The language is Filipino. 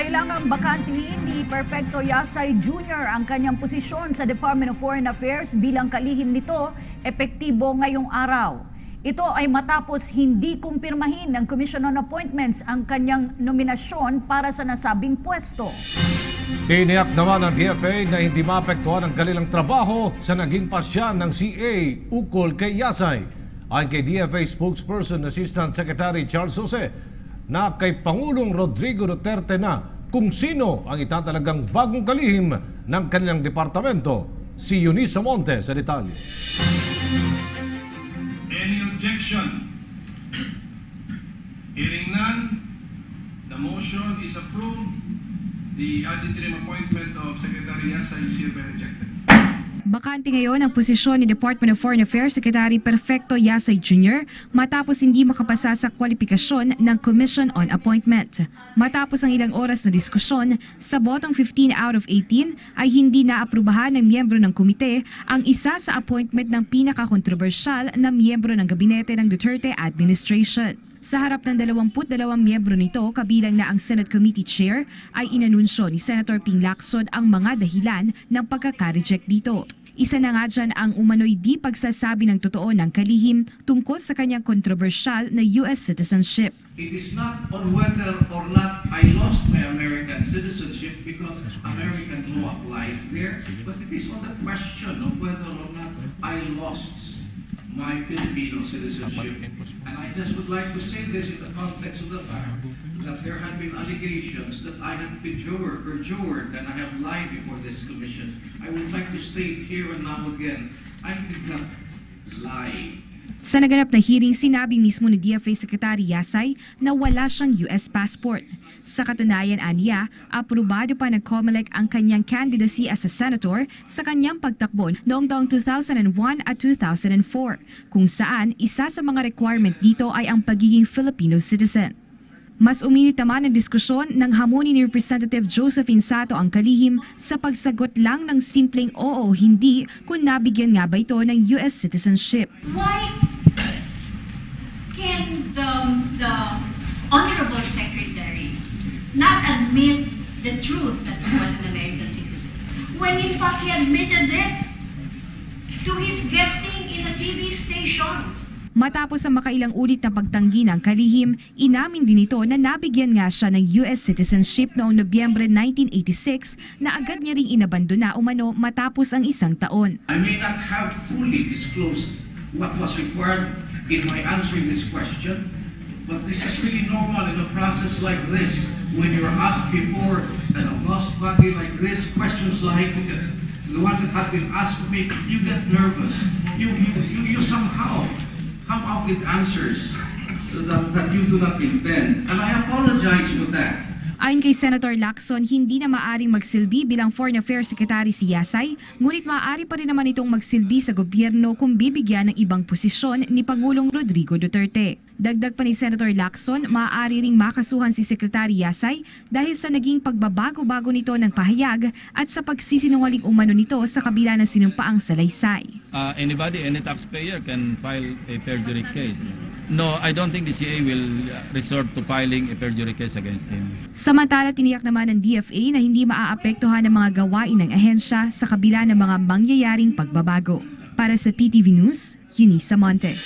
Kailangang bakantihin ni Perfecto Yasay Jr. ang kanyang posisyon sa Department of Foreign Affairs bilang kalihim nito epektibo ngayong araw. Ito ay matapos hindi kumpirmahin ng Commission on Appointments ang kanyang nominasyon para sa nasabing pwesto. Tiniyak naman ng DFA na hindi maapektuhan ang kanilang trabaho sa naging pasya ng CA ukol kay Yasay. Ayon kay DFA spokesperson Assistant Secretary Charles Jose, na kay Pangulong Rodrigo Duterte na kung sino ang itatalagang bagong kalihim ng kanilang departamento. Si Eunice Monte sa detalye. Any objection? Hearing none, the motion is approved. The ad interim appointment of Secretary Yasay is hereby rejected. Bakante ngayon ang posisyon ni Department of Foreign Affairs Secretary Perfecto Yasay Jr. matapos hindi makapasa sa kwalifikasyon ng Commission on Appointment. Matapos ang ilang oras na diskusyon, sa botong 15 out of 18 ay hindi naaprubahan ng miyembro ng komite ang isa sa appointment ng pinaka-kontrobersyal na miyembro ng gabinete ng Duterte administration. Sa harap ng 22 miyembro nito, kabilang na ang Senate Committee Chair, ay inanunsyo ni Senator Ping Lacson ang mga dahilan ng pagkaka-reject dito. Isa na nga dyan ang umano'y di pagsasabi ng totoo ng kalihim tungkol sa kanyang kontrobersyal na US citizenship. It is not on whether or not I lost my American citizenship because American law applies there, but it is on the question of whether or not I lost my Filipino citizenship. And I just would like to say this in the context of the fact that there have been allegations that I have perjured and I have lied before this commission. I would like to state here and now again, I did not lie. Sa naganap na hearing, sinabi mismo ni DFA Secretary Yasay na wala siyang US passport. Sa katunayan, aniya, aprobado pa ng COMELEC ang kanyang candidacy as a senator sa kanyang pagtakbo noong taong 2001 at 2004, kung saan isa sa mga requirement dito ay ang pagiging Filipino citizen. Mas uminit naman ang diskusyon ng hamon ni Representative Josephine Sato ang kalihim sa pagsagot lang ng simpleng oo o hindi kung nabigyan nga ba ito ng US citizenship. Why can the Honorable Secretary not admit the truth that he was an American citizen when in fact he admitted it to his guesting in a TV station? Matapos ang makailang ulit na pagtanggi ng kalihim, inamin din ito na nabigyan nga siya ng US citizenship noong Nobyembre 1986 na agad niya ring inabandona umano matapos ang isang taon. I may not have fully disclosed what was required in my answering this question, but this is really normal in a process like this. When you're asked before an august body like this, questions like the one that had been asked of me, you get nervous. You somehow come up with answers that you do not intend. And I apologize for that. Ayon kay Senator Lacson, hindi na maaring magsilbi bilang Foreign Affairs Secretary si Yasay, ngunit maaari pa rin naman itong magsilbi sa gobyerno kung bibigyan ng ibang posisyon ni Pangulong Rodrigo Duterte. Dagdag pa ni Senator Lacson, maaari ring makasuhan si Secretary Yasay dahil sa naging pagbabago-bago nito ng pahayag at sa pagsisinungaling umano nito sa kabila ng sinumpaang salaysay. Anybody, any taxpayer can file a perjury case. No, I don't think the CA will resort to filing a perjury case against him. Samantala, tiniyak naman ng DFA na hindi maaapektuhan ng mga gawain ng ahensya sa kabila ng mga mangyayaring pagbabago. Para sa PTV News, Eunice Monte.